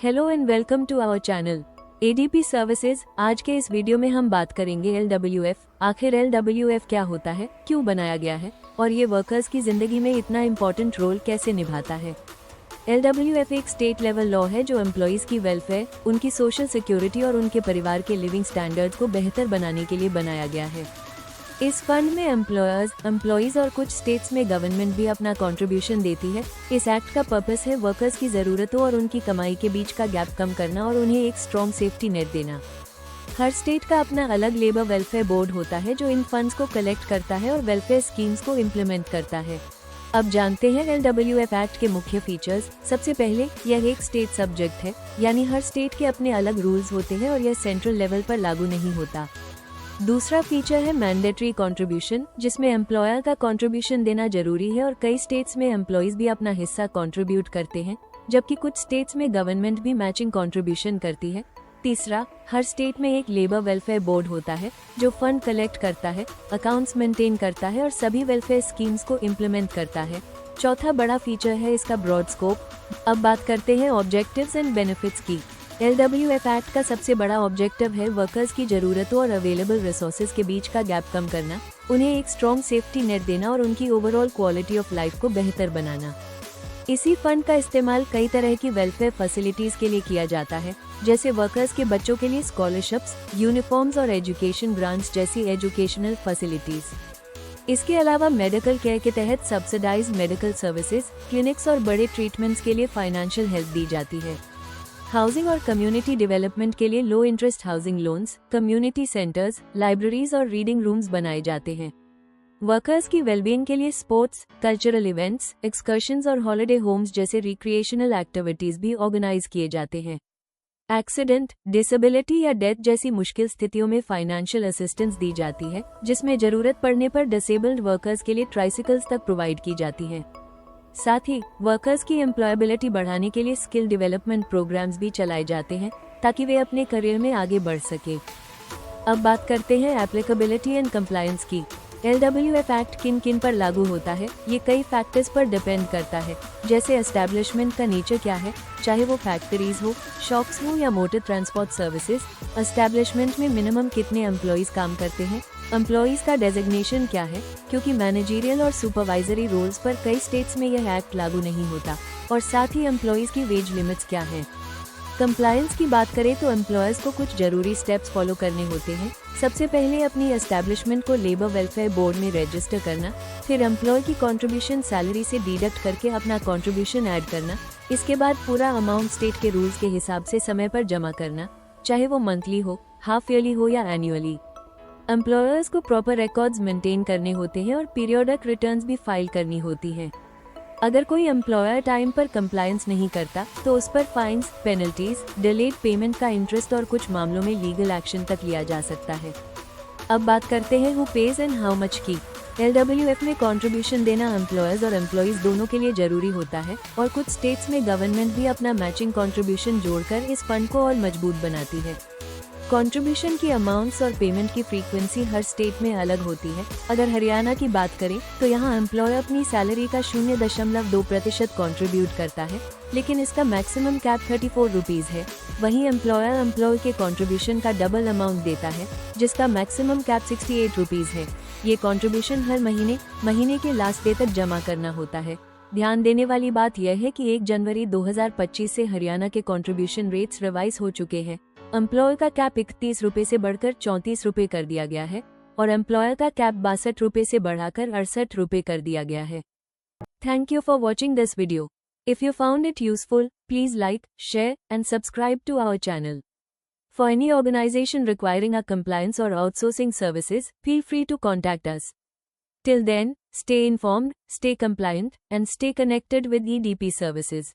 Hello and welcome to our channel ADP services. आज के इस वीडियो में हम बात करेंगे LWF। आखिर LWF क्या होता है, क्यों बनाया गया है और ये वर्कर्स की जिंदगी में इतना इम्पोर्टेंट रोल कैसे निभाता है। LWF एक स्टेट लेवल लॉ है जो एम्प्लॉयज की वेलफेयर, उनकी सोशल सिक्योरिटी और उनके परिवार के लिविंग स्टैंडर्ड्स को बेहतर बनाने के लिए बनाया गया है। इस फंड में एम्प्लॉयज और कुछ स्टेट्स में गवर्नमेंट भी अपना कंट्रीब्यूशन देती है। इस एक्ट का पर्पस है वर्कर्स की ज़रूरतों और उनकी कमाई के बीच का गैप कम करना और उन्हें एक स्ट्रॉन्ग सेफ्टी नेट देना। हर स्टेट का अपना अलग लेबर वेलफेयर बोर्ड होता है जो इन फंड्स को कलेक्ट करता है और वेलफेयर स्कीम्स को इम्प्लीमेंट करता है। अब जानते हैं LWF एक्ट के मुख्य फीचर्स। सबसे पहले, यह एक स्टेट सब्जेक्ट है, यानी हर स्टेट के अपने अलग रूल्स होते हैं और यह सेंट्रल लेवल पर लागू नहीं होता। दूसरा फीचर है मैंडेटरी कंट्रीब्यूशन, जिसमें एम्प्लॉयर का कंट्रीब्यूशन देना जरूरी है और कई स्टेट्स में एम्प्लॉयज भी अपना हिस्सा कंट्रीब्यूट करते हैं, जबकि कुछ स्टेट्स में गवर्नमेंट भी मैचिंग कंट्रीब्यूशन करती है। तीसरा, हर स्टेट में एक लेबर वेलफेयर बोर्ड होता है जो फंड कलेक्ट करता है, अकाउंट्स मेंटेन करता है और सभी वेलफेयर स्कीम्स को इम्प्लीमेंट करता है। चौथा बड़ा फीचर है इसका ब्रॉड स्कोप। अब बात करते हैं ऑब्जेक्टिव्स एंड बेनिफिट्स की। LWF एक्ट का सबसे बड़ा ऑब्जेक्टिव है वर्कर्स की ज़रूरतों और अवेलेबल रिसोर्सेज के बीच का गैप कम करना, उन्हें एक स्ट्रॉन्ग सेफ्टी नेट देना और उनकी ओवरऑल क्वालिटी ऑफ लाइफ को बेहतर बनाना। इसी फंड का इस्तेमाल कई तरह की वेलफेयर फैसिलिटीज के लिए किया जाता है, जैसे वर्कर्स के बच्चों के लिए स्कॉलरशिप्स, यूनिफॉर्म्स और एजुकेशन ग्रांट्स जैसी एजुकेशनल फैसिलिटीज। इसके अलावा मेडिकल केयर के तहत सब्सिडाइज्ड मेडिकल सर्विसेज, क्लिनिक्स और बड़े ट्रीटमेंट्स के लिए फाइनेंशियल हेल्प दी जाती है। हाउसिंग और कम्युनिटी डेवलपमेंट के लिए लो interest housing loans, community centres, libraries और रीडिंग रूम्स बनाए जाते हैं। वर्कर्स की वेलबींग के लिए स्पोर्ट्स, कल्चरल इवेंट्स, एक्सकर्शंस और हॉलिडे होम्स जैसे रिक्रिएशनल एक्टिविटीज भी ऑर्गेनाइज किए जाते हैं। एक्सीडेंट, डिसेबिलिटी या डेथ जैसी मुश्किल स्थितियों में फाइनेंशियल असिस्टेंस दी जाती है, जिसमें जरूरत पड़ने पर डिसेबल्ड वर्कर्स के लिए ट्राइसिकल्स तक प्रोवाइड की जाती है। साथ ही वर्कर्स की एम्प्लॉयबिलिटी बढ़ाने के लिए स्किल डेवलपमेंट प्रोग्राम्स भी चलाए जाते हैं ताकि वे अपने करियर में आगे बढ़ सके। अब बात करते हैं एप्लीकेबिलिटी एंड कंप्लायंस की। LWF एक्ट किन किन पर लागू होता है, ये कई फैक्टर्स पर डिपेंड करता है, जैसे एस्टैब्लिशमेंट का नेचर क्या है, चाहे वो फैक्ट्रीज हो, शॉप्स हो या मोटर ट्रांसपोर्ट सर्विसेज। एस्टैब्लिशमेंट में मिनिमम कितने एम्प्लॉयज काम करते हैं, एम्प्लॉयज का डेजिग्नेशन क्या है, क्योंकि मैनेजरियल और सुपरवाइजरी रोल्स पर कई स्टेट्स में यह एक्ट लागू नहीं होता, और साथ ही एम्प्लॉयज की वेज लिमिट्स क्या हैं। कंप्लायंस की बात करें तो एम्प्लॉयर्स को कुछ जरूरी स्टेप्स फॉलो करने होते हैं। सबसे पहले अपनी एस्टैब्लिशमेंट को लेबर वेलफेयर बोर्ड में रजिस्टर करना, फिर एम्प्लॉय की कंट्रीब्यूशन सैलरी से डिडक्ट करके अपना कंट्रीब्यूशन ऐड करना। इसके बाद पूरा अमाउंट स्टेट के रूल्स के हिसाब से समय पर जमा करना, चाहे वो मंथली हो, हाफ ईयरली हो या एनुअली। एम्प्लॉयर्स को प्रॉपर रिकॉर्ड्स मेंटेन करने होते हैं और पीरियोडिक रिटर्न्स भी फाइल करनी होती है। अगर कोई एम्प्लॉयर टाइम पर कंप्लायंस नहीं करता तो उस पर फाइन्स, पेनल्टीज, डिलेड पेमेंट का इंटरेस्ट और कुछ मामलों में लीगल एक्शन तक लिया जा सकता है। अब बात करते हैं who page and how much की। LWF में कंट्रीब्यूशन देना एम्प्लॉयर्स और एम्प्लॉयज दोनों के लिए जरूरी होता है, और कुछ स्टेट्स में गवर्नमेंट भी अपना मैचिंग कंट्रीब्यूशन जोड़कर इस फंड को और मजबूत बनाती है। कंट्रीब्यूशन की अमाउंट्स और पेमेंट की फ्रीक्वेंसी हर स्टेट में अलग होती है। अगर हरियाणा की बात करें तो यहाँ एम्प्लॉयर अपनी सैलरी का 0.2% कंट्रीब्यूट करता है, लेकिन इसका मैक्सिमम कैप 34 रुपीज है। वहीं एम्प्लॉयर एम्प्लॉय के कंट्रीब्यूशन का डबल अमाउंट देता है, जिसका मैक्सिमम कैप 68 रुपीज है। ये कंट्रीब्यूशन हर महीने के लास्ट डे तक जमा करना होता है। ध्यान देने वाली बात यह है कि 1 जनवरी 2025 से हरियाणा के कंट्रीब्यूशन रेट्स रिवाइज हो चुके हैं। एम्प्लॉय का कैप 31 रुपए से बढ़कर 34 रुपए कर दिया गया है और एम्प्लॉयर का कैप 62 रुपए से बढ़ाकर 68 रुपए कर दिया गया है। Thank you for watching this video. If you found it useful, please like, share and subscribe to our channel. For any organization requiring a compliance or outsourcing services, feel free to contact us. Till then, stay informed, stay compliant, and stay connected with EDP services.